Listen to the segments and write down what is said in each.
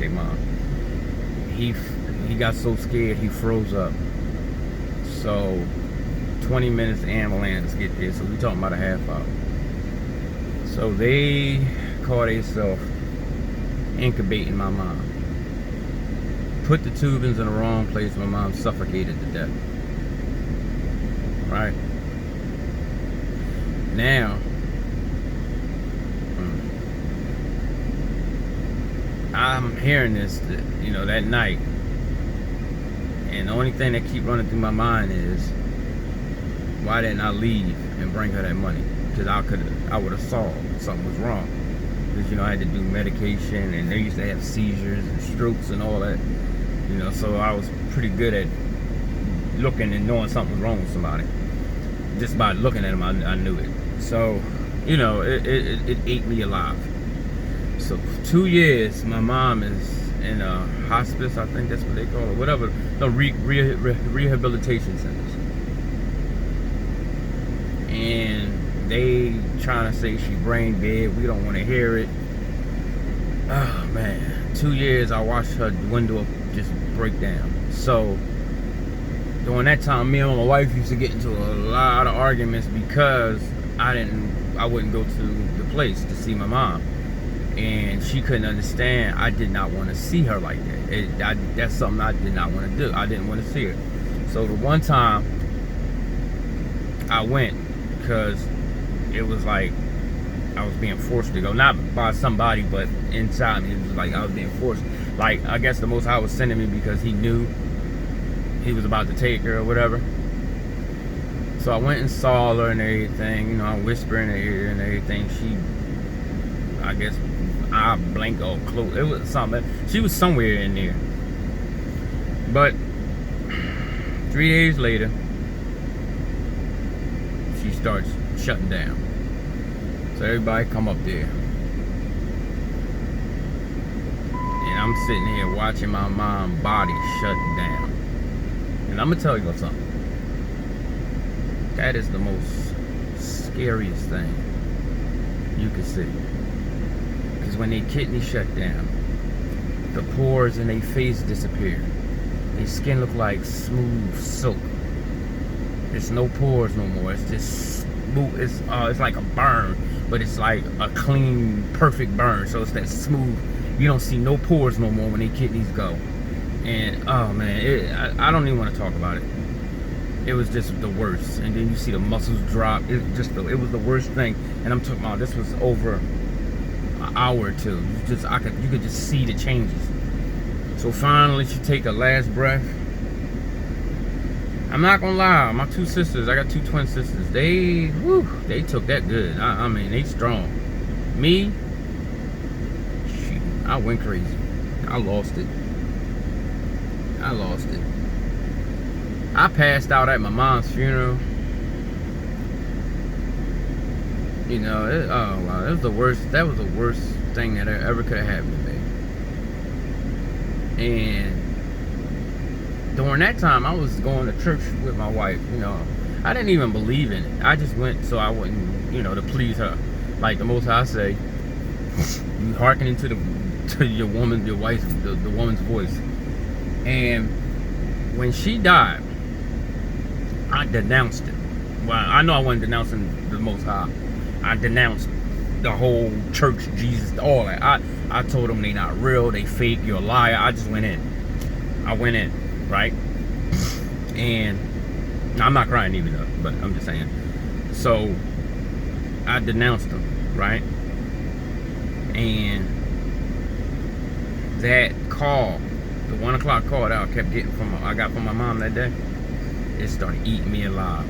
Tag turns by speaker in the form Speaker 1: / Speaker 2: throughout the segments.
Speaker 1: their mom. He got so scared he froze up. So 20 minutes the ambulance get there. So we talking about a half hour. So they caught themselves incubating my mom. Put the tubings in the wrong place. My mom suffocated to death. Right now, I'm hearing this, you know, that night, and the only thing that keep running through my mind is, why didn't I leave and bring her that money? Because I would have saw something was wrong. Because, you know, I had to do medication, and they used to have seizures and strokes and all that, you know. So I was pretty good at looking and knowing something was wrong with somebody. Just by looking at them, I knew it. So, you know, it ate me alive. So 2 years, my mom is in a hospice, I think that's what they call it, whatever, the rehabilitation centers. And they trying to say she brain dead. We don't want to hear it. Oh man, 2 years I watched her window just break down. So during that time, me and my wife used to get into a lot of arguments because I wouldn't go to the place to see my mom. And she couldn't understand. I did not want to see her like that. That's something I did not want to do. I didn't want to see her. So the one time I went, because it was like I was being forced to go. Not by somebody, but inside me. It was like I was being forced. Like, I guess the Most High was sending me because he knew he was about to take her or whatever. So I went and saw her and everything. You know, I whispered in her ear and everything. She, I guess, I blinked or closed. It was something. She was somewhere in there. But 3 days later, she starts shutting down. So everybody come up there. And I'm sitting here watching my mom's body shut down. And I'm going to tell you something. That is the most scariest thing you could see. Because when their kidney shut down, the pores in their face disappear. Their skin look like smooth silk. There's no pores no more. It's just smooth. It's like a burn, but it's like a clean, perfect burn. So it's that smooth. You don't see no pores no more when their kidneys go. And oh man, I don't even want to talk about it. It was just the worst. And then you see the muscles drop. It was the worst thing. And I'm talking about, this was over an hour or two. You could just see the changes. So finally, she take her last breath. I'm not gonna lie, my two sisters, I got two twin sisters. They took that good. I mean, they strong. Me, shoot, I went crazy. I lost it. I passed out at my mom's funeral. You know, it was the worst. That was the worst thing that ever could have happened to me. And during that time, I was going to church with my wife. You know, I didn't even believe in it. I just went so I wouldn't, you know, to please her. Like the Most High say, you hearkening to your wife's, the woman's voice. And when she died, I denounced it. Well, I know I wasn't denouncing the Most High. I denounced the whole church, Jesus, all that. I told them they not real, they fake, you're a liar. I just went in. Right? And I'm not crying even though, but I'm just saying. So I denounced them, right? And that call, the 1 o'clock call that I kept getting I got from my mom that day, it started eating me alive.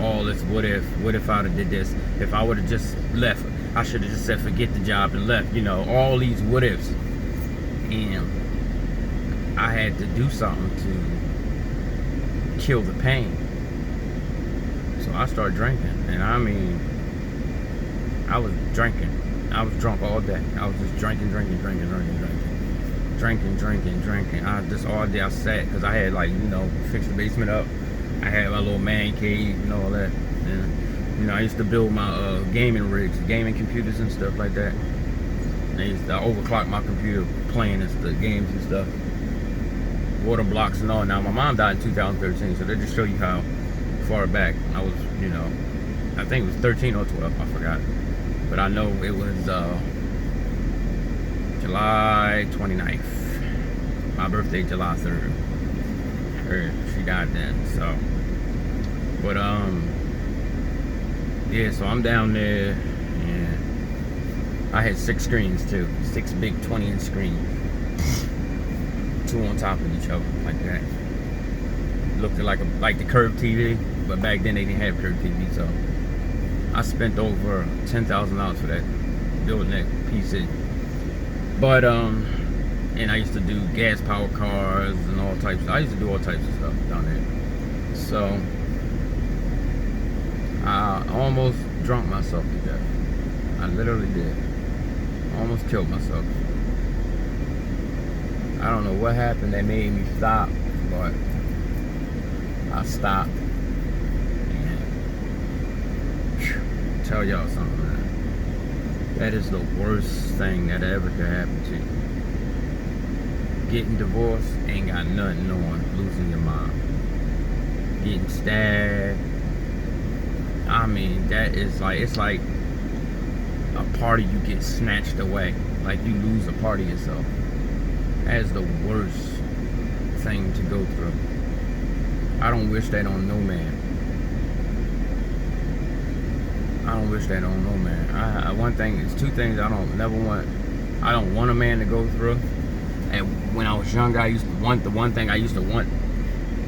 Speaker 1: All this what if I'd have did this, if I would have just left, I should have just said forget the job and left, you know, all these what ifs. And I had to do something to kill the pain. So I started drinking. And I mean, I was drinking. I was drunk all day. I was just drinking. I just all day I sat, because I had, like, you know, fixed the basement up. I had my little man cave and all that. And, you know, I used to build my gaming rigs, gaming computers and stuff like that. They used to overclock my computer playing the games and stuff. Water blocks and all. Now, my mom died in 2013, so that just show you how far back I was, you know. I think it was 13 or 12, I forgot. But I know it was July 29th. My birthday, July 3rd. She died then, so. But, yeah, so I'm down there, and I had 6 screens, too. 6 big 20-inch screens. 2 on top of each other, like that. Looked like the curved TV, but back then they didn't have curved TV, so I spent over $10,000 for that, building that PC. But and I used to do gas powered cars and all types. I used to do all types of stuff down there. So I almost drunk myself to death. I literally did. Almost killed myself. I don't know what happened that made me stop, but I stopped. And tell y'all something, man. That is the worst thing that ever could happen to you. Getting divorced ain't got nothing on losing your mom. Getting stabbed. I mean, that is like, it's like a part of you gets snatched away. Like you lose a part of yourself. That is the worst thing to go through. I don't wish that on no man. I don't wish that on no man. One thing, it's 2 things I don't never want. I don't want a man to go through. And when I was younger, I used to want, the one thing I used to want,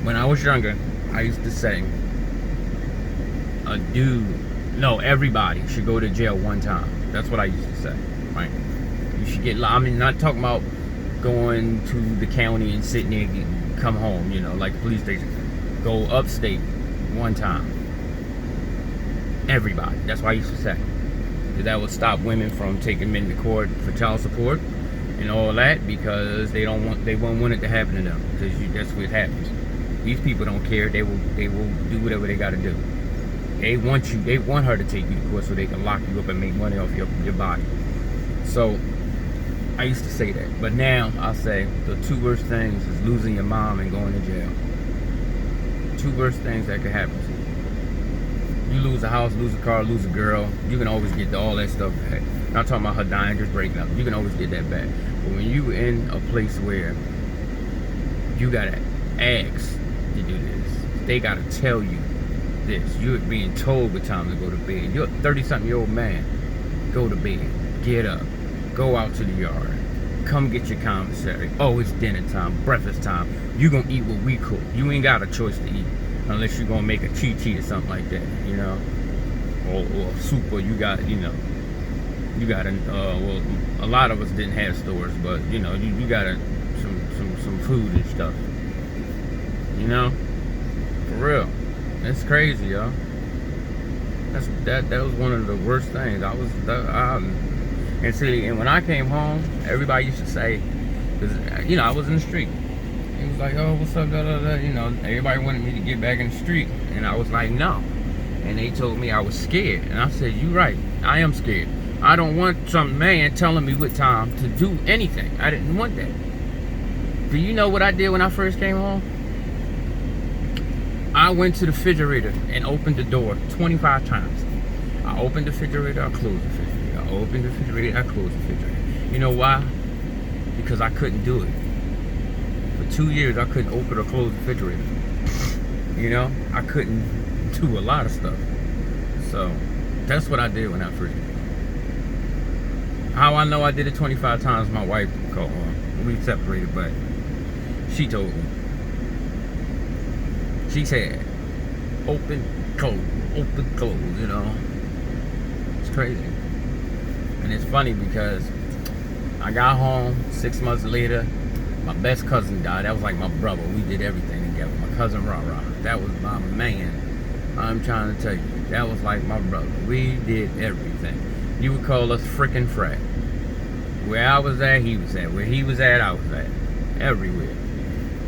Speaker 1: when I was younger, I used to say, a dude, no, everybody should go to jail 1 time. That's what I used to say, right? You should get, I mean, not talking about going to the county and sitting there and come home, you know, like the police station. Go upstate 1 time. Everybody. That's what I used to say. That would stop women from taking men to court for child support and all that, because they won't want it to happen to them, because that's what happens. These people don't care. They will do whatever they got to do. They want her to take you to court so they can lock you up and make money off your body. So I used to say that, but now I say the 2 worst things is losing your mom and going to jail. 2 worst things that could happen to you. You lose a house, lose a car, lose a girl. You can always get all that stuff back. I'm not talking about her dying, just breaking up. You can always get that back. But when you in a place where you gotta ask to do this, they gotta tell you this. You're being told what time to go to bed. You're a 30-something-year-old man. Go to bed. Get up. Go out to the yard. Come get your commissary. Oh, it's dinner time, breakfast time. You gonna eat what we cook. You ain't got a choice to eat unless you're gonna make a chi-chi or something like that, you know, or soup, or you got, you know, you got well, a lot of us didn't have stores, but you know, you got some food and stuff, you know, for real. It's crazy, y'all. That was one of the worst things. And see, and when I came home, everybody used to say, because, you know, I was in the street. It was like, oh, what's up, da, da, da. You know, everybody wanted me to get back in the street. And I was like, no. And they told me I was scared. And I said, you're right. I am scared. I don't want some man telling me what time to do anything. I didn't want that. Do you know what I did when I first came home? I went to the refrigerator and opened the door 25 times. I opened the refrigerator, I closed the refrigerator. I opened the refrigerator, I closed the refrigerator. You know why? Because I couldn't do it. For 2 years, I couldn't open or close the refrigerator. You know, I couldn't do a lot of stuff. So, that's what I did when I first came home. How I know I did it 25 times, my wife called on. We separated, but she told me. She said, open, close, you know. It's crazy. And it's funny because I got home 6 months later. My best cousin died. That was like my brother. We did everything together. My cousin Rara. That was my man. I'm trying to tell you. That was like my brother. We did everything. You would call us frickin' frat. Where I was at, he was at. Where he was at, I was at. Everywhere.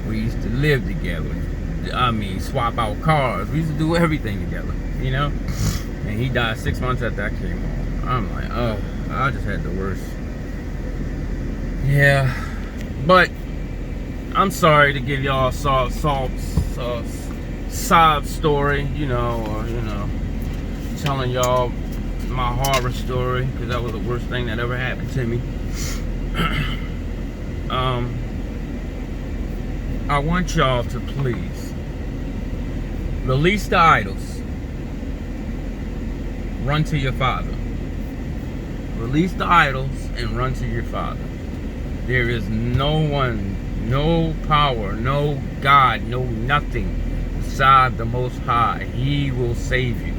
Speaker 1: We used to live together. I mean, swap out cars. We used to do everything together, you know? And he died 6 months after I came home. I'm like, oh, I just had the worst Yeah, but I'm sorry to give y'all a sob story, or telling y'all my horror story, because that was the worst thing that ever happened to me. I want y'all to please release the idols. Run to your Father. Release the idols and run to your Father. There is no one, no power, no God, no nothing beside the Most High. He will save you.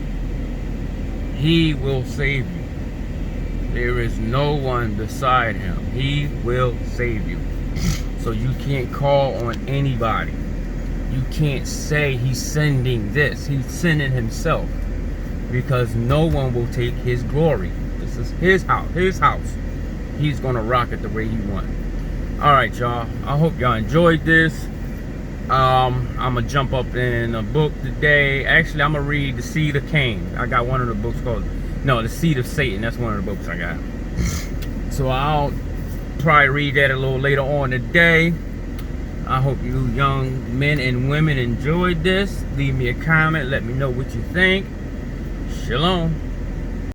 Speaker 1: He will save you. There is no one beside him. He will save you. So you can't call on anybody. You can't say he's sending this. He's sending himself. Because no one will take his glory. This is his house. His house. He's going to rock it the way he wants. Alright, y'all. I hope y'all enjoyed this. I'm going to jump up in a book today. Actually, I'm going to read The Seed of Cain. I got one of the books called... No, The Seed of Satan. That's one of the books I got. So I'll probably read that a little later on today. I hope you young men and women enjoyed this. Leave me a comment. Let me know what you think. Shalom.